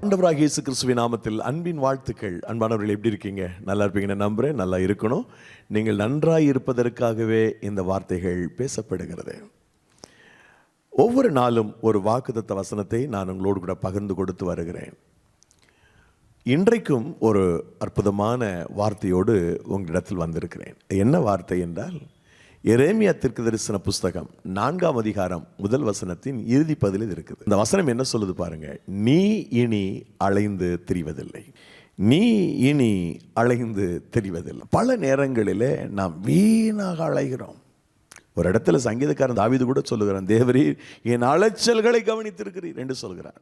ஆண்டவராகிய இயேசு கிறிஸ்துவின் நாமத்தில் அன்பின் வாழ்த்துக்கள். அன்பானவர்கள், எப்படி இருக்கீங்க? நல்லா இருப்பீங்கன்னு நம்புறேன். நல்லா இருக்கணும். நீங்கள் நன்றாய் இருப்பதற்காகவே இந்த வார்த்தைகள் பேசப்படுகிறது. ஒவ்வொரு நாளும் ஒரு வாக்குத்தத்த வசனத்தை நான் உங்களோடு கூட பகிர்ந்து கொடுத்து வருகிறேன். இன்றைக்கும் ஒரு அற்புதமான வார்த்தையோடு உங்களிடத்தில் வந்திருக்கிறேன். என்ன வார்த்தை என்றால், எரேமியா தீர்க்கதரிசன புஸ்தகம் 4ஆம் அதிகாரம் 1 வசனத்தின் இறுதி பதில் இது இருக்குது. இந்த வசனம் என்ன சொல்லுது பாருங்க. நீ இனி அலைந்து திரிவதில்லை. நீ இனி அலைந்து திரிவதில்லை. பல நேரங்களிலே நாம் வீணாக அலைகிறோம். ஒரு இடத்துல சங்கீதக்காரன் தாவீது கூட சொல்லுகிறான், தேவரீர் என் அலைச்சல்களை கவனித்திருக்கிறீர் என்று சொல்கிறார்.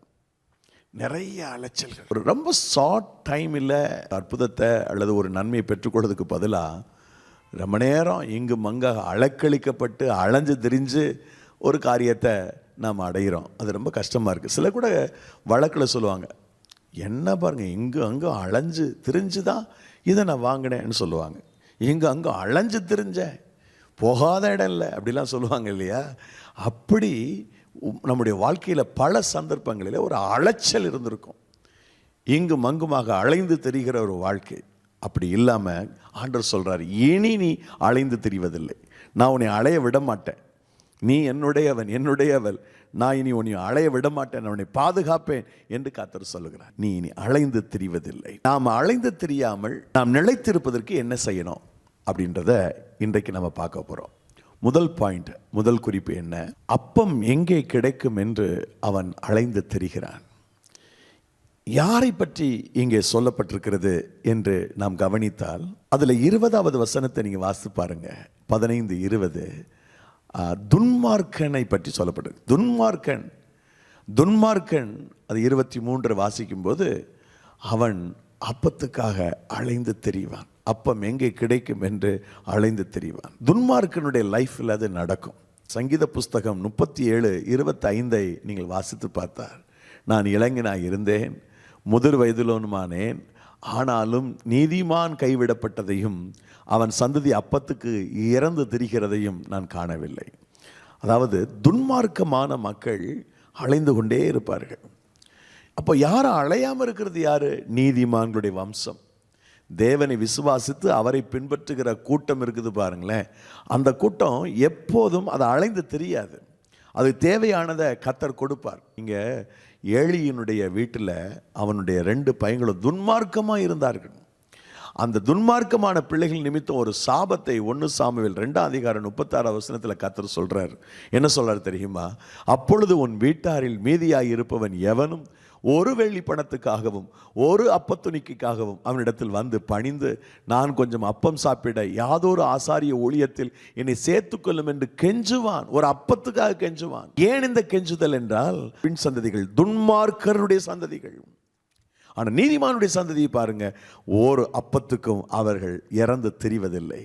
நிறைய அலைச்சல்கள். ஒரு ரொம்ப ஷார்ட் டைமில் அற்புதத்தை அல்லது ஒரு நன்மையை பெற்றுக்கொள்வதற்கு பதிலாக ரொம்ப நேரம் இங்கும் அங்கே அலக்களிக்கப்பட்டு அலைஞ்சு திரிஞ்சு ஒரு காரியத்தை நாம் அடைகிறோம். அது ரொம்ப கஷ்டமாக இருக்குது. சில கூட வழக்கில் சொல்லுவாங்க, என்ன பாருங்கள், இங்கு அங்கே அலைஞ்சு திரிஞ்சு தான் இதை நான் வாங்கினேன்னு சொல்லுவாங்க. இங்கு அங்கே அலைஞ்சு திரிஞ்சேன், போகாத இடம் இல்லை அப்படிலாம் சொல்லுவாங்க இல்லையா? அப்படி நம்முடைய வாழ்க்கையில் பல சந்தர்ப்பங்களில் ஒரு அலைச்சல் இருந்திருக்கும். இங்கும் அங்குமாக அலைந்து தெரிகிற ஒரு வாழ்க்கை. அப்படி இல்லாமல் ஆண்டவர் சொல்கிறார், இனி நீ அலைந்து திரிவதில்லை. நான் உன்னை அலைய விட மாட்டேன். நீ என்னுடையவன், என்னுடையவள். நான் இனி உன்னை அலைய விட மாட்டேன், நான் உன்னை பாதுகாப்பேன் என்று கர்த்தர் சொல்லுகிறார். நீ இனி அலைந்து திரிவதில்லை. நாம் அலைந்து திரியாமல் நாம் நிலைத்திருப்பதற்கு என்ன செய்யணும் அப்படின்றத இன்றைக்கு நம்ம பார்க்க போகிறோம். முதல் பாயிண்ட், முதல் குறிப்பு என்ன? அப்பம் எங்கே கிடைக்கும் என்று அவன் அலைந்து திரிகிறான். யாரை பற்றி இங்கே சொல்லப்பட்டிருக்கிறது என்று நாம் கவனித்தால், அதில் 20வது வசனத்தை நீங்கள் வாசித்து பாருங்க. 15-20 துன்மார்க்கனை பற்றி சொல்லப்பட்டிருக்கு. துன்மார்க்கன் அது 23 வாசிக்கும் போது, அவன் அப்பத்துக்காக அலைந்து திரிவான். அப்பம் எங்கே கிடைக்கும் என்று அலைந்து திரிவான். துன்மார்க்கனுடைய லைஃப்பில் அது நடக்கும். சங்கீத புஸ்தகம் 37:25 நீங்கள் வாசித்து பார்த்தார், நான் இளைஞனாக இருந்தேன், முதிர் வயதிலோனுமானேன், ஆனாலும் நீதிமான் கைவிடப்பட்டதையும் அவன் சந்ததி அப்பத்துக்கு இறந்து திரிகிறதையும் நான் காணவில்லை. அதாவது துன்மார்க்கமான மக்கள் அலைந்து கொண்டே இருப்பார்கள். அப்போ யாரும் அலையாமல் இருக்கிறது யாரு? நீதிமான்களுடைய வம்சம். தேவனை விசுவாசித்து அவரை பின்பற்றுகிற கூட்டம் இருக்குது பாருங்களேன். அந்த கூட்டம் எப்போதும் அதை அலைந்து தெரியாது. அது தேவையானதை கர்த்தர் கொடுப்பார். இங்கே ஏழியினுடைய வீட்டில் அவனுடைய 2 பையங்களும் துன்மார்க்கமாக இருந்தார்கள். அந்த துன்மார்க்கமான பிள்ளைகள் நிமித்தம் ஒரு சாபத்தை 1 சாமுவேல் 2ஆம் அதிகாரம் 36 வசனத்தில் கர்த்தர் சொல்கிறார். என்ன சொல்கிறார் தெரியுமா? அப்பொழுது உன் வீட்டாரில் மீதியாய் இருப்பவன் எவனும் ஒரு வெள்ளி பணத்துக்காகவும் ஒரு அப்பத்துணிக்காகவும் அவனிடத்தில் வந்து பணிந்து, நான் கொஞ்சம் அப்பம் சாப்பிட யாதொரு ஆசாரிய ஊழியத்தில் என்னை சேர்த்துக்கொள்ளும் என்று கெஞ்சுவான். ஒரு அப்பத்துக்காக கெஞ்சுவான். ஏன் இந்த கெஞ்சுதல் என்றால், பின் சந்ததிகள் துன்மார்க்கருடைய சந்ததிகள். ஆனால் நீதிமானுடைய சந்ததியை பாருங்க, ஒரு அப்பத்துக்கும் அவர்கள் இறந்து திரிவதில்லை,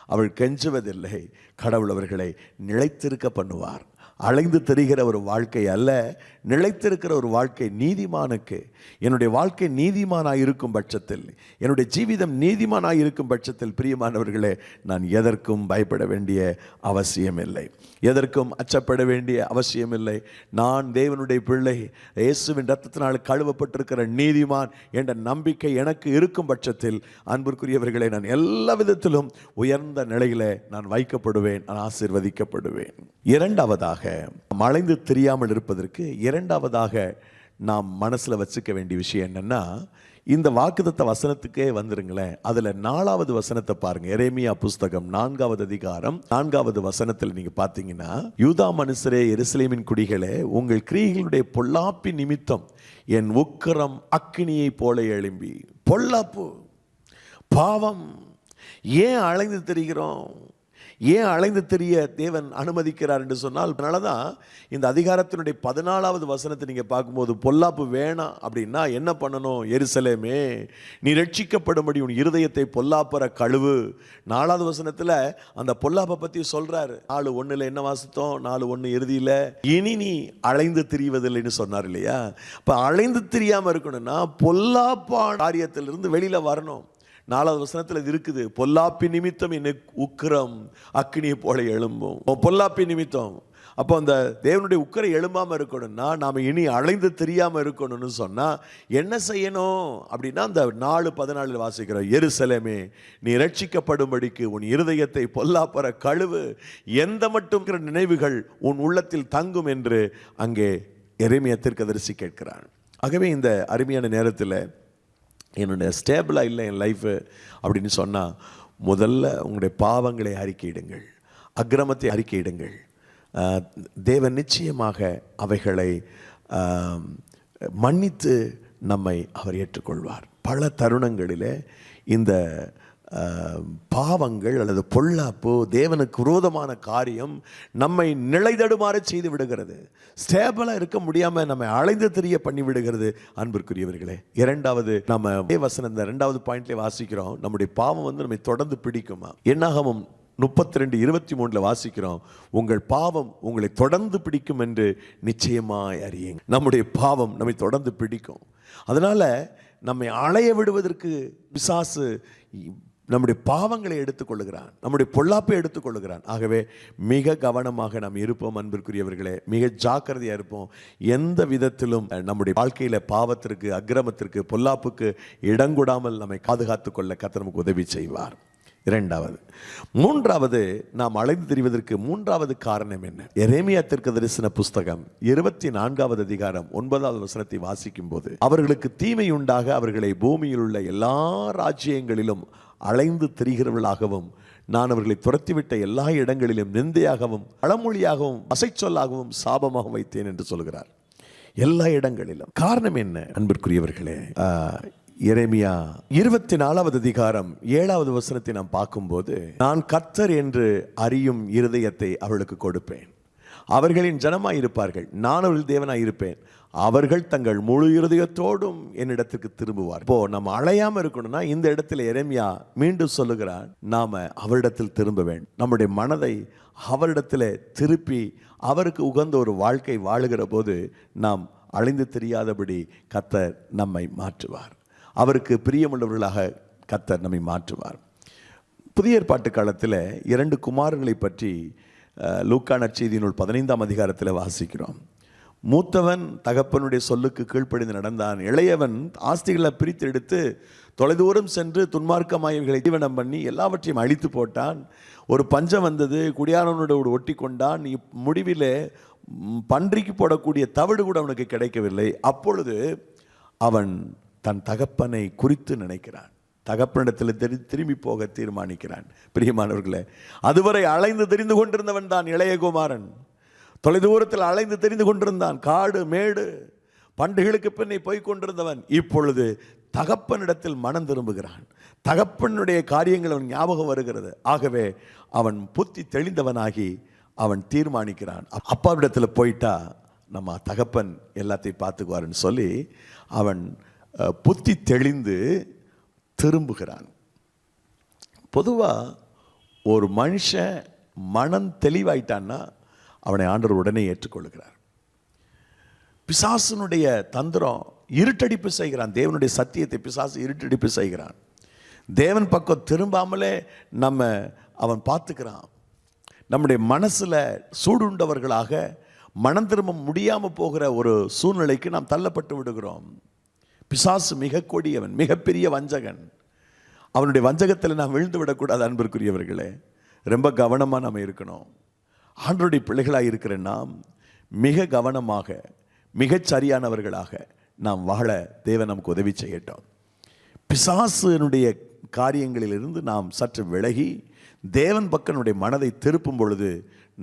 அவள் கெஞ்சுவதில்லை. கடவுள் அவர்களை நிலைத்திருக்க பண்ணுவார். அலைந்து தெரிகிற ஒரு வாழ்க்கை அல்ல, நிலைத்திருக்கிற ஒரு வாழ்க்கை நீதிமானுக்கு. என்னுடைய வாழ்க்கை நீதிமானாக இருக்கும் பட்சத்தில், என்னுடைய ஜீவிதம் நீதிமானாக இருக்கும் பட்சத்தில், பிரியமானவர்களே, நான் எதற்கும் பயப்பட வேண்டிய அவசியம் இல்லை, எதற்கும் அச்சப்பட வேண்டிய அவசியம் இல்லை. நான் தேவனுடைய பிள்ளை, இயேசுவின் இரத்தத்தினால் கழுவப்பட்டிருக்கிற நீதிமான் என்ற நம்பிக்கை எனக்கு இருக்கும் பட்சத்தில், அன்பிற்குரியவர்களே, நான் எல்லா விதத்திலும் உயர்ந்த நிலையில நான் வைக்கப்படுவேன், நான் ஆசீர்வதிக்கப்படுவேன். இரண்டாவதாக, அலைந்து தெரியாமல் இருப்பதற்கு இரண்டாவதாக நாம் மனசில் வச்சுக்க வேண்டிய விஷயம் என்னன்னா, இந்த வாக்குத்தத்த வசனத்துக்கே வந்துருங்களேன். அதில் 4வது வசனத்தை பாருங்க. எரேமியா புஸ்தகம் 4ஆவது அதிகாரம் 4வது வசனத்தில் நீங்க பார்த்தீங்கன்னா, யூதா மனுஷரே, எருசலேமின் குடிகளே, உங்கள் கிரியைகளுடைய பொல்லாப்பின் நிமித்தம் என் உக்கிரம் அக்கினியை போல எழும்பி. பொல்லாப்பு, பாவம். ஏன் அலைந்து தெரிகிறோம்? ஏன் அலைந்து தெரிய தேவன் அனுமதிக்கிறார் என்று சொன்னால், அதனால தான் இந்த அதிகாரத்தினுடைய 14வது வசனத்தை நீங்கள் பார்க்கும்போது, பொல்லாப்பு வேணாம் அப்படின்னா என்ன பண்ணணும்? எருசலேமே, நீ ரட்சிக்கப்படும்படி உன் இருதயத்தை பொல்லாப்பற கழுவு. 4வது வசனத்தில் அந்த பொல்லாப்பை பற்றி சொல்கிறார். 4:1 என்ன வாசித்தோம்? 4:1 இறுதியில், இனி நீ அலைந்து திரிவதில்லைன்னு சொன்னார் இல்லையா? இப்போ அலைந்து தெரியாமல் இருக்கணும்னா பொல்லாப்பான காரியத்திலிருந்து வெளியில் வரணும். 4வது வசனத்தில் இது இருக்குது. பொல்லாப்பி நிமித்தம் என் உக்கிரம் அக்கினியை போல எழும்பும். பொல்லாப்பி நிமித்தம். அப்போ அந்த தேவனுடைய உக்கரை எழும்பாமல் இருக்கணும்னா நாம் இனி அலைந்து தெரியாமல் இருக்கணும்னு சொன்னால் என்ன செய்யணும் அப்படின்னா, அந்த 4:14 வாசிக்கிறோம். எருசலேமே, நீ ரட்சிக்கப்படும்படிக்கு உன் இருதயத்தை பொல்லாப்பற கழுவு, எந்த மட்டும் நினைவுகள் உன் உள்ளத்தில் தங்கும் என்று அங்கே எரேமியா தீர்க்கதரிசி கேட்கிறான். ஆகவே இந்த அருமையான நேரத்தில் என்னுடைய ஸ்டேபிளாக இல்லை என் லைஃபு அப்படின்னு சொன்னால், முதல்ல உங்களுடைய பாவங்களை அறிக்கையிடுங்கள், அக்கிரமத்தை அறிக்கையிடுங்கள். தேவன் நிச்சயமாக அவைகளை மன்னித்து நம்மை அவர் ஏற்றுக்கொள்வார். பல தருணங்களிலே இந்த பாவங்கள் அல்லது பொல்லாப்பு, தேவனுக்கு விரோதமான காரியம் நம்மை நிலைதடுமாற செய்து விடுகிறது. ஸ்டேபிளாக இருக்க முடியாமல் நம்மை அலைந்து தெரிய பண்ணி விடுகிறது. அன்பிற்குரியவர்களே, 2வது நம்ம வசனம் இந்த 2வது பாயிண்ட்லேயே வாசிக்கிறோம். நம்முடைய பாவம் நம்மை தொடர்ந்து பிடிக்குமா? என்னாகமம் 32:23 வாசிக்கிறோம். உங்கள் பாவம் உங்களை தொடர்ந்து பிடிக்கும் என்று நிச்சயமாய் அறியுங்க. நம்முடைய பாவம் நம்மை தொடர்ந்து பிடிக்கும். அதனால நம்மை அலைய விடுவதற்கு பிசாசு நம்முடைய பாவங்களை எடுத்துக்கொள்ளுகிறான், நம்முடைய பொல்லாப்பை எடுத்துக்கொள்ளுகிறான். ஆகவே மிக கவனமாக நாம் இருப்போம். அன்பிற்குரியவர்களே, மிக ஜாக்கிரதையாக இருப்போம். எந்த விதத்திலும் நம்முடைய வாழ்க்கையில் பாவத்திற்கு, அக்கிரமத்திற்கு, பொல்லாப்புக்கு இடங்கூடாமல் நம்மை பாதுகாத்து கொள்ள கர்த்தர் நமக்கு உதவி செய்வார். 2வது. 3வது, நாம் அலைந்து திரிவதற்கு 3வது காரணம் என்ன? எரேமியா தீர்க்கதரிசன புஸ்தகம் 24வது அதிகாரம் 9வது வசனத்தை வாசிக்கும் போது, அவர்களுக்கு தீமை உண்டாக அவர்களை பூமியில் உள்ள எல்லா ராஜ்யங்களிலும் அலைந்து திரிகிறவர்களாகவும், நான் அவர்களை துரத்திவிட்ட எல்லா இடங்களிலும் நிந்தையாகவும் பழமொழியாகவும் அசைச்சொல்லாகவும் சாபமாக வைத்தேன் என்று சொல்கிறார். எல்லா இடங்களிலும். காரணம் என்ன? அன்பிற்குரியவர்களே, எரேமியா 24வது அதிகாரம் 7வது வசனத்தை நாம் பார்க்கும்போது, நான் கர்த்தர் என்று அறியும் இருதயத்தை அவர்களுக்கு கொடுப்பேன், அவர்களின் ஜனமாய் இருப்பார்கள், நான் அவர்கள் தேவனாய் இருப்பேன், அவர்கள் தங்கள் முழு இருதயத்தோடும் என்னிடத்துக்கு திரும்புவார். இப்போ நம்ம அலையாம இருக்கணும்னா இந்த இடத்துல எரேமியா மீண்டும் சொல்லுகிறார், நாம அவரிடத்தில் திரும்ப வேண்டும். நம்முடைய மனதை அவரிடத்தில் திருப்பி அவருக்கு உகந்த ஒரு வாழ்க்கை வாழுகிற போது நாம் அலைந்து தெரியாதபடி கர்த்தர் நம்மை மாற்றுவார். அவருக்கு பிரியமுள்ளவர்களாக கர்த்தர் நம்மை மாற்றுவார். புதிய ஏற்பாட்டு காலத்தில் 2 குமாரர்களை பற்றி லூக்கா நற்செய்தி நூல் 15ஆம் அதிகாரத்தில் வாசிக்கிறோம். மூத்தவன் தகப்பனுடைய சொல்லுக்கு கீழ்ப்படிந்து நடந்தான். இளையவன் ஆஸ்திகளை பிரித்து எடுத்து தொலைதூரம் சென்று துன்மார்க்கமாயவர்களை தீவனம் பண்ணி எல்லாவற்றையும் அழித்து போட்டான். ஒரு பஞ்சம் வந்தது, குடியானவனோட ஒட்டி கொண்டான். முடிவில் பன்றிக்கு போடக்கூடிய தவிடு கூட அவனுக்கு கிடைக்கவில்லை. அப்பொழுது அவன் தன் தகப்பனை குறித்து நினைக்கிறான், தகப்பனிடத்தில் திரும்பி போக தீர்மானிக்கிறான். பிரியமானவர்களே, அதுவரை அலைந்து தெரிந்து கொண்டிருந்தவன் தான் இளைய குமாரன். தொலைதூரத்தில் அலைந்து தெரிந்து கொண்டிருந்தான், காடு மேடு பண்டுகளுக்கு பின்னே போய் கொண்டிருந்தவன் இப்பொழுது தகப்பனிடத்தில் மனம் திரும்புகிறான். தகப்பனுடைய காரியங்கள் அவன் ஞாபகம் வருகிறது. ஆகவே அவன் புத்தி தெளிந்தவனாகி அவன் தீர்மானிக்கிறான், அப்பாவிடத்தில் போயிட்டா நம்ம தகப்பன் எல்லாத்தையும் பார்த்துக்குவாருன்னு சொல்லி அவன் புத்தி தெளிந்து திரும்புகிறான். பொதுவாக ஒரு மனுஷன் மனம் தெளிவாயிட்டான்னா அவனை ஆண்டவர் உடனே ஏற்றுக்கொள்கிறார். பிசாசனுடைய தந்திரம் இருட்டடிப்பு செய்கிறான். தேவனுடைய சத்தியத்தை பிசாசு இருட்டடிப்பு செய்கிறான். தேவன் பக்கம் திரும்பாமலே அவன் பார்த்துக்கிறான். நம்முடைய மனசில் சூடுண்டவர்களாக மனம் திரும்ப முடியாமல் போகிற ஒரு சூழ்நிலைக்கு நாம் தள்ளப்பட்டு விடுகிறோம். பிசாசு மிக கொடியவன், மிகப்பெரிய வஞ்சகன். அவனுடைய வஞ்சகத்தில் நாம் விழுந்து விடக்கூடாது. அன்பிற்குரியவர்களே, ரொம்ப கவனமாக நாம் இருக்கணும். ஆண்டவருடைய பிள்ளைகளாக இருக்கிற நாம் மிக கவனமாக, மிகச் சரியானவர்களாக நாம் வாழ தேவன் நமக்கு உதவி செய்யட்டும். பிசாசுனுடைய காரியங்களிலிருந்து நாம் சற்று விலகி தேவன் பக்கனுடைய மனதை திருப்பும் பொழுது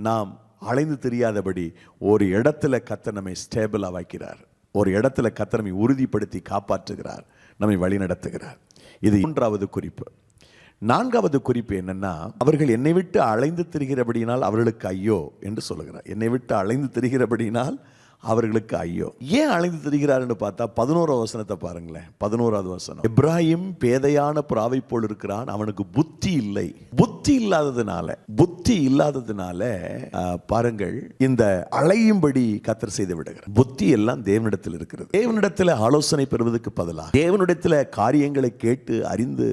நாம் அலைந்து தெரியாதபடி ஒரு இடத்துல கர்த்தர் நம்மை ஸ்டேபிளாக வைக்கிறார். ஒரு இடத்துல கர்த்தர் நம்மை உறுதிப்படுத்தி காப்பாற்றுகிறார், நம்மை வழி நடத்துகிறார். இது 3வது குறிப்பு. 4வது குறிப்பு என்னன்னா, அவர்கள் என்னை விட்டு அலைந்து திரிகிறபடியினால் அவர்களுக்கு ஐயோ என்று சொல்லுகிறார். என்னை விட்டு அலைந்து திரிகிறபடியினால் அவர்களுக்கு ஐயோ. ஏன் அலைந்து திரிகிறாருன்னு பார்த்தா 11வது வசனத்தை பாருங்களேன். 11வது வசனம், எப்ராஹிம் பேதையான புறாவை போல் இருக்கிறான், அவனுக்கு புத்தி இல்லை. புத்தி இல்லாததுனால பாருங்கள், இந்த அலையும்படி கர்த்தர் செய்து விடுகிறார். புத்தி எல்லாம் தேவனிடத்தில் இருக்கிறது. தேவனிடத்தில் ஆலோசனை பெறுவதற்கு பதிலாக, தேவனிடத்தில் காரியங்களை கேட்டு அறிந்து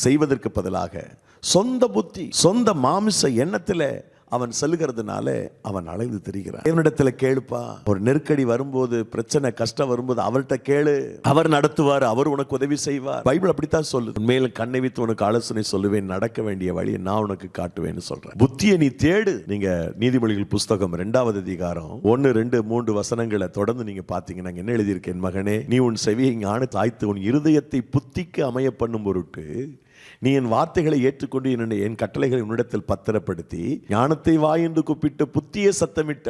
செய்வதற்கு பதிலாக சொந்த புத்தி, சொந்த மாமிச எண்ணத்தில் அவன் செல்லுகிறதுனால அவன் அலைந்து திரிகிறான். தேவனிடத்துல கேளுப்பா. ஒரு நெருக்கடி வரும்போது, பிரச்சனை கஷ்டம் வரும்போது அவர்கிட்ட கேளு. அவர் நடத்துவார், அவர் உனக்கு உதவி செய்வார். பைபிள் அப்படித்தான் சொல்லுது. உண்மையில கண்ணை வைத்து உனக்கு ஆலோசனை சொல்லுவேன், நடக்க வேண்டிய வழியை நான் உனக்கு காட்டுவேன்னு சொல்றேன். புத்தியை நீ தேடு. நீங்க நீதிமொழிகள் புஸ்தகம் 2வது அதிகாரம் 1, 2, 3 வசனங்களை தொடர்ந்து நீங்க பாத்தீங்கன்னா என்ன எழுதியிருக்கேன், மகனே நீ உன் செவியை ஞான தாய்த்து உன் இருதயத்தை புத்திக்கு அமைய பண்ணும் பொருட்டு நீ என் வார்த்தைகளை ஏற்றுக்கொண்டு என் கட்டளைகளை உன்னிடத்தில் பத்திரப்படுத்தி ஞானத்தை வா என்று கூப்பிட்டு புத்தியை சத்தமிட்டு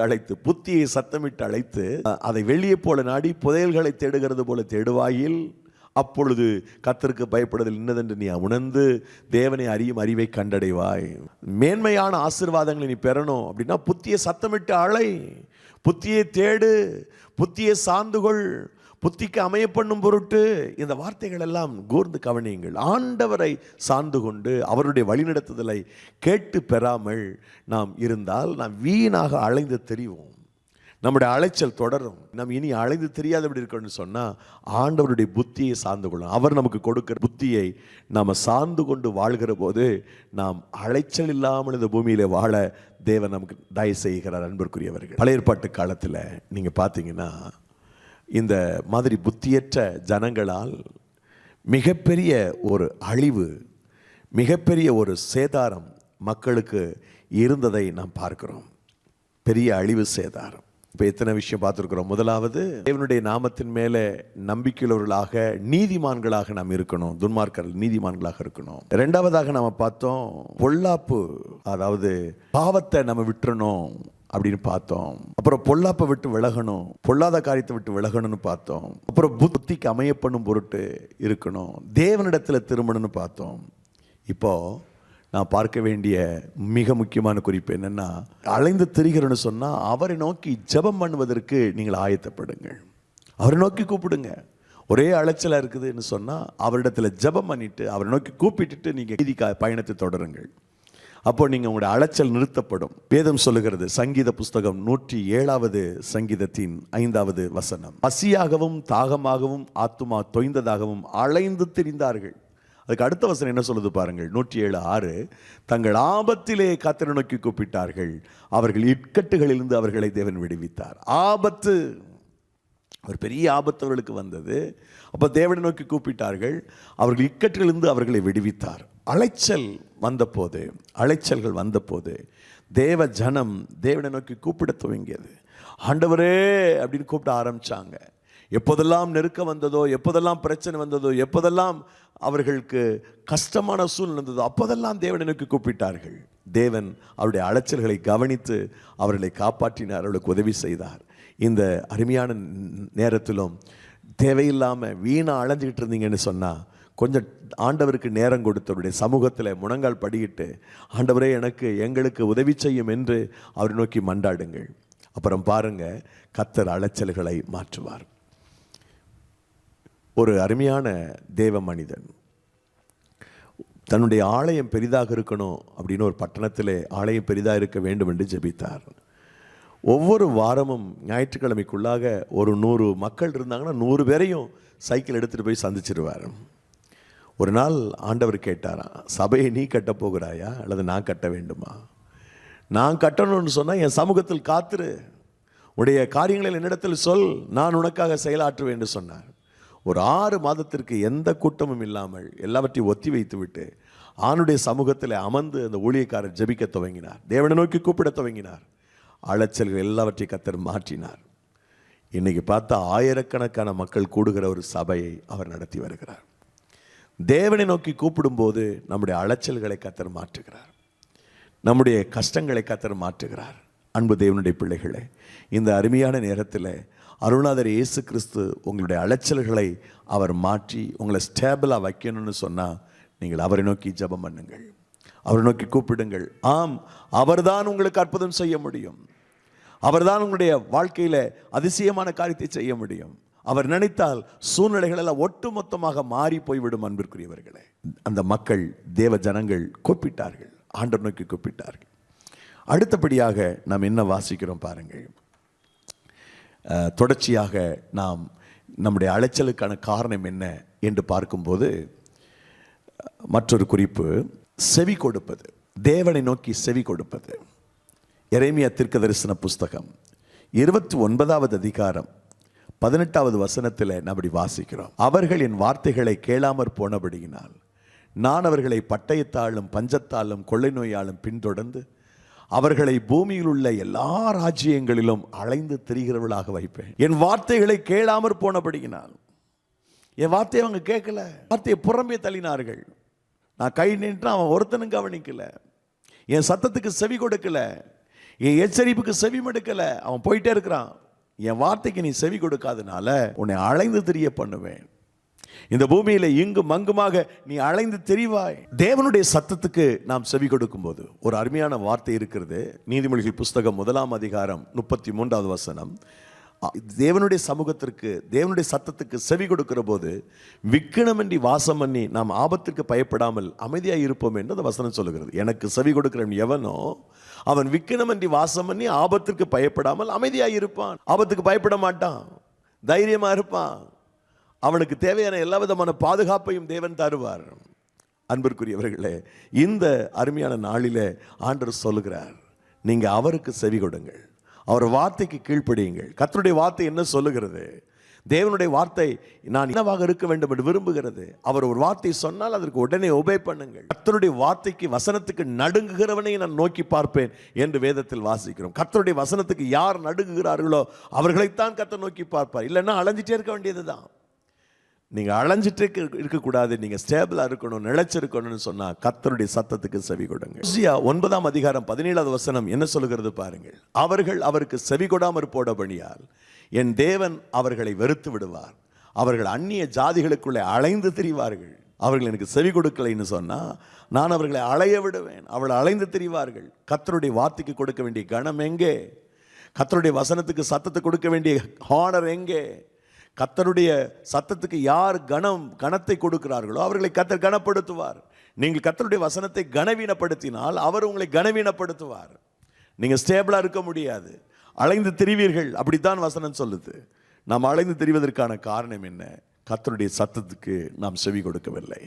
அழைத்து அதை வெளியே போல நாடி புதையல்களை தேடுகிறது போல தேடுவாயில் அப்பொழுது கர்த்தருக்கு பயப்படுதல் இன்னதென்று நீ உணர்ந்து தேவனை அறியும் அறிவை கண்டடைவாய். மேன்மையான ஆசீர்வாதங்களை நீ பெறணும் அப்படின்னா புத்தியை சத்தமிட்டு அழை, புத்தியை தேடு, புத்தியை சார்ந்துகொள், புத்திக்கு அமைய பண்ணும் பொருட்டு. இந்த வார்த்தைகள் எல்லாம் கூர்ந்து கவனியுங்கள். ஆண்டவரை சார்ந்து கொண்டு அவருடைய வழிநடத்துதலை கேட்டு பெறாமல் நாம் இருந்தால் நாம் வீணாக அலைந்து திரிவோம். நம்முடைய அலைச்சல் தொடரும். நாம் இனி அலைந்து தெரியாதபடி இருக்கணும்னு சொன்னால் ஆண்டவருடைய புத்தியை சார்ந்து கொள்ளணும். அவர் நமக்கு கொடுக்கிற புத்தியை நாம் சார்ந்து கொண்டு வாழ்கிற போது நாம் அலைச்சல் இல்லாமல் இந்த பூமியில் வாழ தேவன் நமக்கு தயவு செய்கிறார். அன்பிற்குரியவர்கள், பழைய ஏற்பாட்டு காலத்தில் நீங்கள் பார்த்தீங்கன்னா இந்த மாதிரி புத்தியற்ற ஜனங்களால் மிகப்பெரிய ஒரு அழிவு, மிகப்பெரிய ஒரு சேதாரம் மக்களுக்கு இருந்ததை நாம் பார்க்கிறோம். பெரிய அழிவு, சேதாரம். இப்போ எத்தனை விஷயம் பார்த்துருக்கிறோம். முதலாவது, தேவனுடைய நாமத்தின் மேலே நம்பிக்கையுள்ளவர்களாக நீதிமான்களாக நாம் இருக்கணும், துன்மார்க்கர்கள் நீதிமான்களாக இருக்கணும். இரண்டாவதாக நாம் பார்த்தோம், பொல்லாப்பு, அதாவது பாவத்தை நம்ம விட்டுறணும் அப்படின்னு பார்த்தோம். அப்புறம் பொல்லாப்பை விட்டு விலகணும், பொல்லாத காரியத்தை விட்டு விலகணும்னு பார்த்தோம். அப்புறம் புத்திக்கு அமைய பண்ணும் பொருட்டு இருக்கணும், தேவனிடத்தில் திரும்பணும்னு பார்த்தோம். இப்போ நான் பார்க்க வேண்டிய மிக முக்கியமான குறிப்பு என்னன்னா, அலைந்து திரிகிறேன்னு சொன்னா அவரை நோக்கி ஜெபம் பண்ணுவதற்கு நீங்கள் ஆயத்தப்படுங்கள். அவரை நோக்கி கூப்பிடுங்க. ஒரே அலைச்சலா இருக்குதுன்னு சொன்னா அவரிடத்துல ஜெபம் பண்ணிட்டு அவரை நோக்கி கூப்பிட்டுட்டு நீங்க நீதி பயணத்தை தொடருங்கள். அப்போ நீங்க உங்களுடைய அலைச்சல் நிறுத்தப்படும். வேதம் சொல்லுகிறது, சங்கீத புஸ்தகம் 107வது சங்கீதத்தின் 5வது வசனம், பசியாகவும் தாகமாகவும் ஆத்துமா தொய்ந்ததாகவும் அலைந்து திரிந்தார்கள். அதுக்கு அடுத்த வசனம் என்ன சொல்லுது பாருங்கள், 107:6, தங்கள் ஆபத்திலே கர்த்தரை நோக்கி கூப்பிட்டார்கள், அவர்கள் இக்கட்டுகளிலிருந்து அவர்களை தேவன் விடுவித்தார். ஆபத்து, ஒரு பெரிய ஆபத்து அவர்களுக்கு வந்தது. அப்போ தேவனை நோக்கி கூப்பிட்டார்கள், அவர்கள் இக்கட்டிலிருந்து அவர்களை விடுவித்தார். அலைச்சல்கள் வந்தபோது தேவ ஜனம் தேவனை நோக்கி கூப்பிட துவங்கியது. ஆண்டவரே அப்படின்னு கூப்பிட ஆரம்பிச்சாங்க. எப்போதெல்லாம் நெருக்கம் வந்ததோ, எப்போதெல்லாம் பிரச்சனை வந்ததோ, எப்போதெல்லாம் அவர்களுக்கு கஷ்டமான சூழ்நிலை இருந்ததோ அப்போதெல்லாம் தேவனை நோக்கி கூப்பிட்டார்கள். தேவன் அவருடைய அலைச்சல்களை கவனித்து அவர்களை காப்பாற்றினார், அவர்களுக்கு உதவி செய்தார். இந்த அருமையான நேரத்திலும் தேவையில்லாமல் வீணாக அலைஞ்சிக்கிட்டு இருந்தீங்கன்னு சொன்னால் கொஞ்சம் ஆண்டவருக்கு நேரம் கொடுத்தவருடைய சமூகத்தில் முழங்கால் படிக்கிட்டு, ஆண்டவரே எங்களுக்கு உதவி செய்யும் என்று அவரை நோக்கி மண்டாடுங்கள். அப்புறம் பாருங்க, கர்த்தர் அலைச்சல்களை மாற்றுவார். ஒரு அருமையான தேவ மனிதன் தன்னுடைய ஆலயம் பெரிதாக இருக்கணும் அப்படின்னு ஒரு பட்டணத்தில் ஆலயம் பெரிதாக இருக்க வேண்டும் என்று ஜெபித்தார். ஒவ்வொரு வாரமும் ஞாயிற்றுக்கிழமைக்குள்ளாக ஒரு 100 மக்கள் இருந்தாங்கன்னா 100 பேரையும் சைக்கிள் எடுத்துகிட்டு போய் சந்திச்சிருவார். ஒரு நாள் ஆண்டவர் கேட்டாராம், சபையை நீ கட்ட போகிறாயா அல்லது நான் கட்ட வேண்டுமா? நான் கட்டணும்னு சொன்னால் என் சமூகத்தில் காத்துரு, உடைய காரியங்களில் என்னிடத்தில் சொல், நான் உனக்காக செயலாற்றுவேன் என்று சொன்னார். ஒரு 6 மாதத்திற்கு எந்த கூட்டமும் இல்லாமல் எல்லாவற்றையும் ஒத்தி வைத்து விட்டு ஆணுடைய சமூகத்தில் அமர்ந்து அந்த ஊழியக்காரர் ஜெபிக்க துவங்கினார், தேவனை நோக்கி கூப்பிட துவங்கினார். அலைச்சல்கள் எல்லாவற்றையும் கர்த்தர் மாற்றினார். இன்னைக்கு பார்த்தா ஆயிரக்கணக்கான மக்கள் கூடுகிற ஒரு சபையை அவர் நடத்தி வருகிறார். தேவனை நோக்கி கூப்பிடும்போது நம்முடைய அலைச்சல்களை கர்த்தர் மாற்றுகிறார், நம்முடைய கஷ்டங்களை கர்த்தர் மாற்றுகிறார். அன்பு தேவனுடைய பிள்ளைகளே, இந்த அருமையான நேரத்தில் அருள்நாதர் இயேசு கிறிஸ்து உங்களுடைய அலைச்சல்களை அவர் மாற்றி உங்களை ஸ்டேபிளாக வைக்கணும்னு சொன்னால் நீங்கள் அவரை நோக்கி ஜெபம் பண்ணுங்கள், அவரை நோக்கி கூப்பிடுங்கள். ஆம், அவர்தான் உங்களுக்கு அற்புதம் செய்ய முடியும். அவர்தான் உங்களுடைய வாழ்க்கையில அதிசயமான காரியத்தை செய்ய முடியும். அவர் நினைத்தால் சூழ்நிலைகள் எல்லாம் ஒட்டுமொத்தமாக மாறி போய்விடும். அன்பிற்குரியவர்களே, அந்த மக்கள், தேவ ஜனங்கள் கூப்பிட்டார்கள், ஆண்டவர் நோக்கி கூப்பிட்டார்கள். அடுத்தபடியாக நாம் என்ன வாசிக்கிறோம் பாருங்கள். தொடர்ச்சியாக நாம் நம்முடைய அலைச்சலுக்கான காரணம் என்ன என்று பார்க்கும்போது மற்றொரு குறிப்பு, செவி கொடுப்பது, தேவனை நோக்கி செவி கொடுப்பது. எரேமியா தீர்க்கதரிசன புஸ்தகம் 29வது அதிகாரம் 18வது வசனத்தில் அப்படி வாசிக்கிறோம். அவர்கள் என் வார்த்தைகளை கேளாமற் போனபடியினால் நான் அவர்களை பட்டயத்தாலும் பஞ்சத்தாலும் கொள்ளை நோயாலும் பின்தொடர்ந்து அவர்களை பூமியில் உள்ள எல்லா ராஜ்யங்களிலும் அலைந்து திரிகிறவர்களாக வைப்பேன். என் வார்த்தைகளை கேளாமற் போனபடியினால், என் வார்த்தையை அவங்க கேட்கல, வார்த்தையை புறம்பே தள்ளினார்கள். நான் கை நின்று அவன் ஒருத்தனும் கவனிக்கல, என் சத்தத்துக்கு செவி கொடுக்கல, என் எச்சரிப்புக்கு செவி மடுக்கல, அவன் போயிட்டே இருக்கிறான். என் வார்த்தைக்கு நீ செவி கொடுக்காதனால உன்னை அலைந்து திரிய பண்ணுவேன். இந்த பூமியில இங்கும் அங்குமாக நீ அலைந்து தெரிவாய். தேவனுடைய சத்தத்துக்கு நாம் செவி கொடுக்கும் போது ஒரு அருமையான வார்த்தை இருக்கிறது. நீதிமொழிகள் புஸ்தகம் 1ஆம் அதிகாரம் 33வது வசனம். தேவனுடைய சமூகத்திற்கு, தேவனுடைய சத்தத்துக்கு செவி கொடுக்கிற போது விக்கினமின்றி வாசம் பண்ணி நாம் ஆபத்திற்கு பயப்படாமல் அமைதியாக இருப்போம் என்று அந்த வசனம் சொல்லுகிறது. எனக்கு செவி கொடுக்கிறவன் எவனோ அவன் விக்கினமின்றி வாசம் பண்ணி ஆபத்திற்கு பயப்படாமல் அமைதியாக இருப்பான். ஆபத்துக்கு பயப்பட மாட்டான், தைரியமா இருப்பான். அவனுக்கு தேவையான எல்லா விதமான பாதுகாப்பையும் தேவன் தருவார். அன்பிற்குரியவர்களே, இந்த அருமையான நாளிலே ஆண்டவர் சொல்லுகிறார், நீங்க அவருக்கு செவி கொடுங்கள், அவர் வார்த்தைக்கு கீழ்ப்படியுங்கள். கர்த்தருடைய வார்த்தை என்ன சொல்லுகிறது? தேவனுடைய வார்த்தை நான் என்னவாக இருக்க வேண்டும் என்று விரும்புகிறது. அவர் ஒரு வார்த்தை சொன்னால் அதற்கு உடனே ஒபே பண்ணுங்கள். கர்த்தருடைய வார்த்தைக்கு, வசனத்துக்கு நடுங்குகிறவனை நான் நோக்கி பார்ப்பேன் என்று வேதத்தில் வாசிக்கிறோம். கர்த்தருடைய வசனத்துக்கு யார் நடுங்குகிறார்களோ அவர்களைத்தான் கர்த்தர் நோக்கி பார்ப்பார். இல்லைன்னா அலைஞ்சிட்டே இருக்க வேண்டியதுதான். நீங்க அலைஞ்சிட்டே இருக்கக்கூடாது, நீங்க ஸ்டேபிளா இருக்கணும், நிலைச்சிருக்கணும்னு சொன்னா கர்த்தருடைய சத்தத்துக்கு செவி கொடுங்க. 9ஆம் அதிகாரம் 17வது வசனம் என்ன சொல்லுகிறது பாருங்கள். அவர்கள் அவருக்கு செவி கொடாமற் போடபடியால் என் தேவன் அவர்களை வெறுத்து விடுவார். அவர்கள் அந்நிய ஜாதிகளுக்குள்ளே அலைந்து திரிவார்கள். அவர்கள் எனக்கு செவி கொடுக்கலைன்னு சொன்னா நான் அவர்களை அலைய விடுவேன். அவர்கள் அலைந்து திரிவார்கள். கர்த்தருடைய வார்த்தைக்கு கொடுக்க வேண்டிய கனம் எங்கே? கர்த்தருடைய வசனத்துக்கு சத்தத்தை கொடுக்க வேண்டிய ஹானர் எங்கே? கர்த்தருடைய சத்தத்துக்கு யார் கனத்தை கொடுக்கிறார்களோ அவர்களை கர்த்தர் கனப்படுத்துவார். நீங்கள் கர்த்தருடைய வசனத்தை கனவீனப்படுத்தினால் அவர் உங்களை கனவீனப்படுத்துவார். நீங்கள் ஸ்டேபிளா இருக்க முடியாது, அலைந்து திரிவீர்கள். அப்படித்தான் வசனம் சொல்லுது. நாம் அலைந்து திரிவதற்கான காரணம் என்ன? கர்த்தருடைய சத்தத்துக்கு நாம் செவி கொடுக்கவில்லை,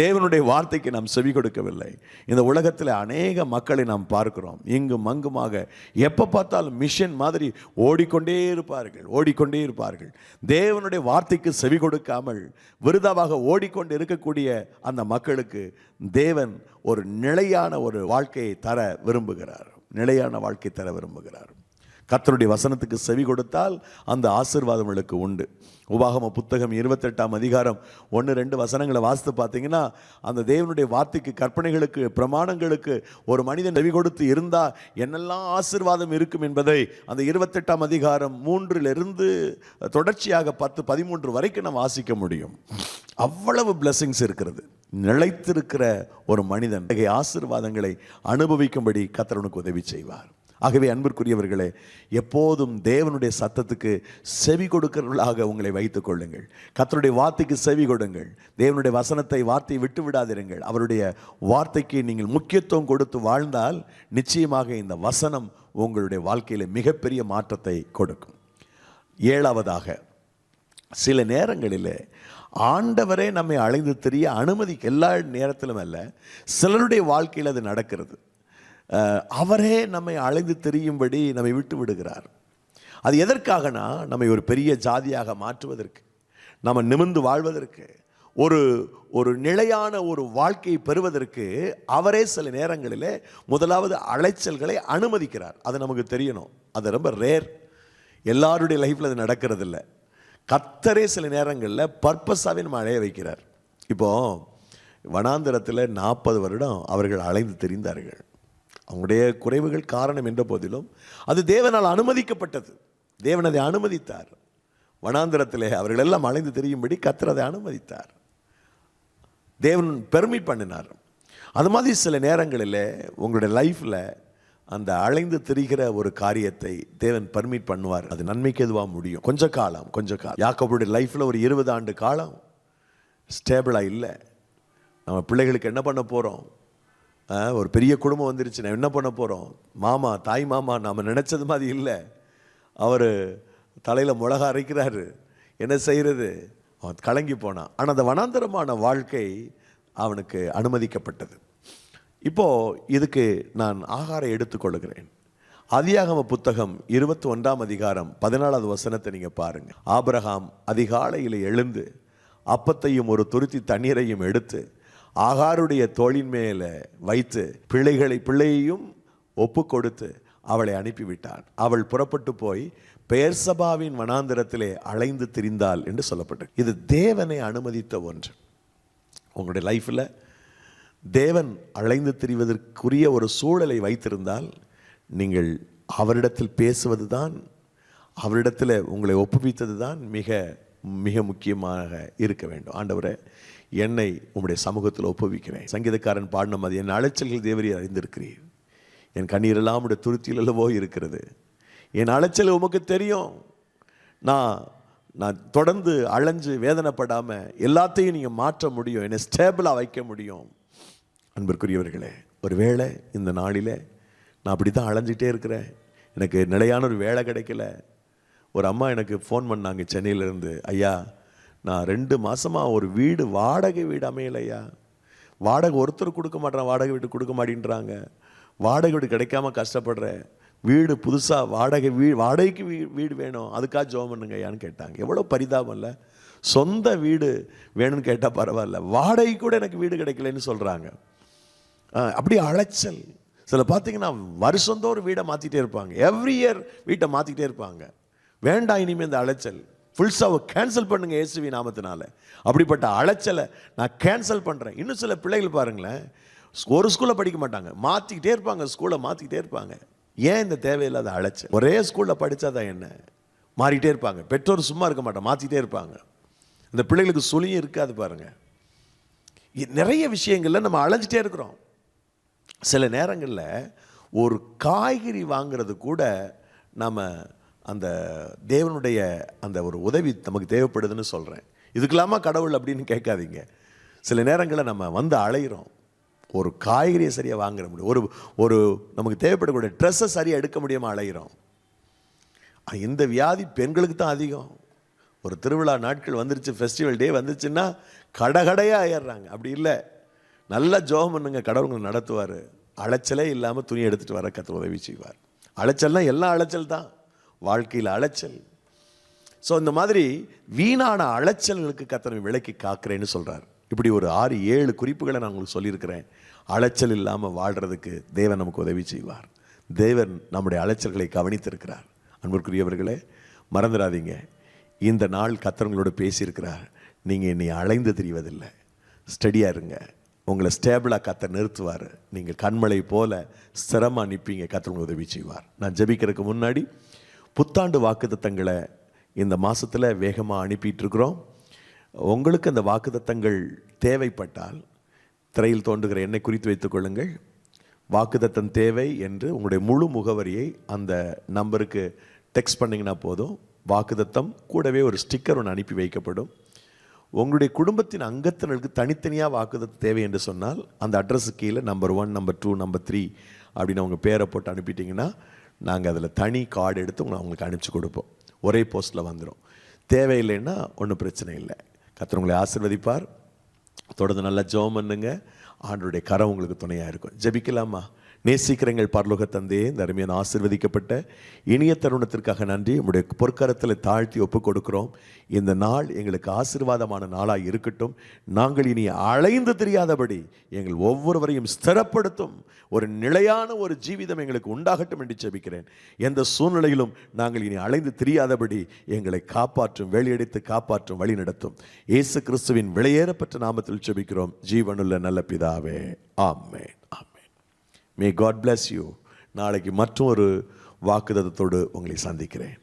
தேவனுடைய வார்த்தைக்கு நாம் செவி கொடுக்கவில்லை. இந்த உலகத்தில் அநேக மக்களை நாம் பார்க்கிறோம், இங்கும் அங்குமாக எப்போ பார்த்தாலும் மிஷன் மாதிரி ஓடிக்கொண்டே இருப்பார்கள். தேவனுடைய வார்த்தைக்கு செவி கொடுக்காமல் விருதாவாக ஓடிக்கொண்டு இருக்கக்கூடிய அந்த மக்களுக்கு தேவன் ஒரு நிலையான ஒரு வாழ்க்கையை தர விரும்புகிறார். கர்த்தருடைய வசனத்துக்கு செவி கொடுத்தால் அந்த ஆசீர்வாதங்களுக்கு உண்டு. உபாகம புத்தகம் 28ஆம் அதிகாரம் 1-2 வசனங்களை வாசித்து பார்த்தீங்கன்னா, அந்த தேவனுடைய வார்த்தைக்கு, கற்பனைகளுக்கு, பிரமாணங்களுக்கு ஒரு மனிதன் செவி கொடுத்து இருந்தா என்னெல்லாம் ஆசீர்வாதம் இருக்கும் என்பதை அந்த 28ஆம் அதிகாரம் 3 தொடர்ச்சியாக 10-13 வரைக்கும் நம்ம வாசிக்க முடியும். அவ்வளவு பிளெஸிங்ஸ் இருக்கிறது. நிலைத்திருக்கிற ஒரு மனிதன் ஆசீர்வாதங்களை அனுபவிக்கும்படி கர்த்தர் உதவி செய்வார். ஆகவே அன்பிற்குரியவர்களே, எப்போதும் தேவனுடைய சத்தத்துக்கு செவி கொடுக்கிறவர்களாக உங்களை வைத்துக் கொள்ளுங்கள். கர்த்தருடைய வார்த்தைக்கு செவி கொடுங்கள். தேவனுடைய வார்த்தையை விட்டு விடாதிருங்கள். அவருடைய வார்த்தைக்கு நீங்கள் முக்கியத்துவம் கொடுத்து வாழ்ந்தால் நிச்சயமாக இந்த வசனம் உங்களுடைய வாழ்க்கையில மிகப்பெரிய மாற்றத்தை கொடுக்கும். 7வதாக, சில நேரங்களில் ஆண்டவரே நம்மை அலைந்து திரிய அனுமதி, எல்லா நேரத்திலும் அல்ல, சிலருடைய வாழ்க்கையில் அது நடக்கிறது. அவரே நம்மை அலைந்து திரியும்படி நம்மை விட்டு விடுகிறார். அது எதற்காகனா, நம்மை ஒரு பெரிய ஜாதியாக மாற்றுவதற்கு, நம்ம நிமிர்ந்து வாழ்வதற்கு, ஒரு நிலையான ஒரு வாழ்க்கையை பெறுவதற்கு அவரே சில நேரங்களில் முதலாவது அலைச்சல்களை அனுமதிக்கிறார். அது நமக்கு தெரியணும். அது ரொம்ப ரேர், எல்லாருடைய லைஃப்பில் அது நடக்கிறதில்ல. கர்த்தரே சில நேரங்களில் பர்பஸாகவே நம்ம அலைய வைக்கிறார். இப்போ வனாந்திரத்தில் 40 வருடம் அவர்கள் அலைந்து திரிந்தார்கள். அவங்களுடைய குறைவுகள் காரணம் என்ற போதிலும் அது தேவனால் அனுமதிக்கப்பட்டது. தேவன் அதை அனுமதித்தார். வனாந்திரத்திலே அவர்கள் எல்லாம் அலைந்து திரியும்படி கர்த்தர் அதை அனுமதித்தார். தேவன் பெர்மிட் பண்ணினார். அது மாதிரி சில நேரங்களில் உங்களுடைய லைஃப்பில் அந்த அலைந்து திரிகிற ஒரு காரியத்தை தேவன் பர்மிட் பண்ணுவார். அது நன்மைக்கு எதுவாக முடியும். கொஞ்ச காலம் யாக்கோபுடைய லைஃப்பில் ஒரு 20 ஆண்டு காலம் ஸ்டேபிளாக இல்லை. நம்ம பிள்ளைகளுக்கு என்ன பண்ண போகிறோம்? ஒரு பெரிய குடும்பம் வந்துருச்சு, நான் என்ன பண்ண போகிறோம்? தாய் மாமா நாம் நினச்சது மாதிரி இல்லை. அவர் தலையில் மிளகா அரைக்கிறாரு, என்ன செய்கிறது? அவன் கலங்கி போனான். ஆனால் அந்த வனாந்தரமான வாழ்க்கை அவனுக்கு அனுமதிக்கப்பட்டது. இப்போது இதுக்கு நான் ஆகாரம் எடுத்துக்கொள்கிறேன். ஆதியாகம புத்தகம் 21ஆம் அதிகாரம் 14வது வசனத்தை நீங்கள் பாருங்கள். ஆபிரகாம் அதிகாலையில் எழுந்து அப்பத்தையும் ஒரு துருத்தி தண்ணீரையும் எடுத்து ஆகாருடைய தோளின் மேலே வைத்து பிள்ளையையும் ஒப்பு கொடுத்து அவளை அனுப்பிவிட்டான். அவள் புறப்பட்டு போய் பெயர்சபாவின் வனாந்திரத்திலே அலைந்து திரிந்தாள் என்று சொல்லப்பட்டது. இது தேவனை அனுமதித்த ஒன்று. உங்களுடைய லைஃப்பில் தேவன் அலைந்து திரிவதற்குரிய ஒரு சூழலை வைத்திருந்தால் நீங்கள் அவரிடத்தில் பேசுவது தான், அவரிடத்தில் உங்களை ஒப்புவித்தது தான் மிக மிக முக்கியமாக இருக்க வேண்டும். ஆண்டவரே, என்னை உம்முடைய சமூகத்தில் ஒப்புவிக்கிறேன். சங்கீதக்காரன் பாடின மாதிரி, என் அலைச்சல்கள் தேவரீ அறிந்திருக்கிறீர், என் கண்ணீரெல்லாம் உடைய துருத்தியில் அல்லவோ இருக்கிறது. என் அலைச்சல் உமக்கு தெரியும். நான் தொடர்ந்து அலைஞ்சு வேதனைப்படாமல் எல்லாத்தையும் நீங்கள் மாற்ற முடியும், என்னை ஸ்டேபிளாக வைக்க முடியும். அன்பிற்குரியவர்களே, ஒரு வேளை இந்த நாளில் நான் அப்படி தான் அலைஞ்சிட்டே இருக்கிறேன், எனக்கு நிலையான ஒரு வேலை கிடைக்கல. ஒரு அம்மா எனக்கு ஃபோன் பண்ணாங்க சென்னையிலேருந்து, ஐயா நான் 2 மாதமாக ஒரு வாடகை வீடு அமையலையா, வாடகை ஒருத்தர் கொடுக்க மாட்டேறான், வாடகை வீடு கொடுக்க மாட்டேன்றாங்க, வாடகை வீடு கிடைக்காம கஷ்டப்படுறேன், வீடு புதுசாக வாடகைக்கு வீடு வேணும், அதுக்காக ஜெபம் பண்ணுங்க ஐயான்னு கேட்டாங்க. எவ்வளோ பரிதாபம் இல்லை? சொந்த வீடு வேணும்னு கேட்டால் பரவாயில்ல, வாடகை கூட எனக்கு வீடு கிடைக்கலன்னு சொல்கிறாங்க. அப்படி அலைச்சல். சில பார்த்தீங்கன்னா வருஷந்தோறும் வீடை மாற்றிட்டே இருப்பாங்க, எவ்ரி இயர் வீட்டை மாற்றிக்கிட்டே இருப்பாங்க. வேண்டாம் இனிமேல் இந்த அலைச்சல், ஃபுல்ஸாக கேன்சல் பண்ணுங்க இயேசுவி நாமத்தினால. அப்படிப்பட்ட அலைச்சலை நான் கேன்சல் பண்ணுறேன். இன்னும் சில பிள்ளைகள் பாருங்களேன், ஒரு ஸ்கூலில் படிக்க மாட்டாங்க, மாற்றிக்கிட்டே இருப்பாங்க, ஸ்கூலை மாற்றிக்கிட்டே இருப்பாங்க. ஏன் இந்த தேவையில்லாத அலைச்சல்? ஒரே ஸ்கூலில் படித்தாதான் என்ன? மாறிட்டே இருப்பாங்க. பெற்றோர் சும்மா இருக்க மாட்டாங்க, மாற்றிட்டே இருப்பாங்க. இந்த பிள்ளைகளுக்கு சுழியும் இருக்காது பாருங்க. நிறைய விஷயங்களில் நம்ம அலைஞ்சிட்டே இருக்கிறோம். சில நேரங்களில் ஒரு காய்கறி வாங்கிறது கூட நம்ம அந்த தேவனுடைய அந்த ஒரு உதவி நமக்கு தேவைப்படுதுன்னு சொல்கிறேன். இதுக்கெல்லாமா கடவுள் அப்படின்னு கேட்காதீங்க. சில நேரங்களில் நம்ம அலைகிறோம், ஒரு காய்கறியை சரியாக வாங்குற முடியும், ஒரு நமக்கு தேவைப்படக்கூடிய ட்ரெஸ்ஸை சரியாக எடுக்க முடியாமல் அலைகிறோம். இந்த வியாதி பெண்களுக்கு தான் அதிகம். ஒரு திருவிழா நாட்கள் வந்துருச்சு, ஃபெஸ்டிவல் டே வந்துருச்சுன்னா கடையாக ஆயிடுறாங்க. அப்படி இல்லை, நல்லா ஜெபம் பண்ணுங்க, கடவுள் நடத்துவார். அலைச்சலே இல்லாமல் துணி எடுத்துகிட்டு வர கர்த்தர் உதவி செய்வார். அலைச்சல்னால் எல்லாம் அலைச்சல் தான், வாழ்க்கையில் அலைச்சல். ஸோ இந்த மாதிரி வீணான அலைச்சல்களுக்கு கர்த்தர் விலக்கி காக்கிறேன்னு சொல்கிறார். இப்படி ஒரு 6-7 குறிப்புகளை நான் உங்களுக்கு சொல்லியிருக்கிறேன். அலைச்சல் இல்லாமல் வாழ்கிறதுக்கு தேவன் நமக்கு உதவி செய்வார். தேவன் நம்முடைய அலைச்சல்களை கவனித்திருக்கிறார். அன்பிற்குரியவர்களே, மறந்துடாதீங்க, இந்த நாள் கர்த்தர் பேசியிருக்கிறார். நீங்கள் என்னை அலைந்து திரிவதில்லை, ஸ்டடியாக இருங்க, உங்களை ஸ்டேபிளாக கர்த்தர் நிறுத்துவார். நீங்கள் கண்மலை போல ஸ்திரமாக நிற்பீங்க, கர்த்தர் உதவி செய்வார். நான் ஜெபிக்கிறதுக்கு முன்னாடி புத்தாண்டு வாக்குத்தத்தங்களை இந்த மாதத்தில் வேகமாக அனுப்பிட்டுருக்குறோம். உங்களுக்கு அந்த வாக்குத்தத்தங்கள் தேவைப்பட்டால் திரையில் தோன்றுகிற எண்ணை குறித்து வைத்துக் கொள்ளுங்கள். வாக்குத்தத்தம் தேவை என்று உங்களுடைய முழு முகவரியை அந்த நம்பருக்கு டெக்ஸ்ட் பண்ணிங்கன்னா போதும். வாக்குத்தத்தம் கூடவே ஒரு ஸ்டிக்கர் ஒன்று அனுப்பி வைக்கப்படும். உங்களுடைய குடும்பத்தின் அங்கத்தினருக்கு தனித்தனியாக வாக்குத்தத்தம் தேவை என்று சொன்னால் அந்த அட்ரஸுக்கு கீழே நம்பர் 1, நம்பர் 2, நம்பர் 3 அப்படின்னு அவங்க பேரை போட்டு அனுப்பிட்டிங்கன்னா நாங்கள் அதில் தனி கார்டு எடுத்து அவங்களுக்கு அனுப்பிச்சி கொடுப்போம். ஒரே போஸ்ட்டில் வந்துடும். தேவையில்லைன்னா ஒன்றும் பிரச்சனை இல்லை. கர்த்தர் உங்களை ஆசீர்வதிப்பார். தொடர்ந்து நல்லா ஜெபம் பண்ணுங்க, ஆண்டவருடைய கரம் உங்களுக்கு துணையாக இருக்கும். ஜெபிக்கலாமா? நேசிக்கிறங்கள் பரலோக தந்தையே, இந்த அருமையான ஆசீர்வதிக்கப்பட்ட இனிய தருணத்திற்காக நன்றி. உங்களுடைய பொற்கரத்தில் தாழ்த்தி ஒப்புக் கொடுக்கிறோம். இந்த நாள் எங்களுக்கு ஆசீர்வாதமான நாளாக இருக்கட்டும். நாங்கள் இனி அலைந்து தெரியாதபடி எங்கள் ஒவ்வொருவரையும் ஸ்திரப்படுத்தும் ஒரு நிலையான ஒரு ஜீவிதம் எங்களுக்கு உண்டாகட்டும் என்று ஜெபிக்கிறேன். எந்த சூழ்நிலையிலும் நாங்கள் இனி அலைந்து தெரியாதபடி எங்களை காப்பாற்றும், வேலையடித்து காப்பாற்றும், வழி நடத்தும். இயேசு கிறிஸ்துவின் விலையேறப்பட்ட நாமத்தில் ஜெபிக்கிறோம் ஜீவனுள்ள நல்ல பிதாவே, ஆமென். May God bless you. நாளைக்கு மற்றொரு வாக்குத்தத்தத்தோடு உங்களை சந்திக்கிறேன்.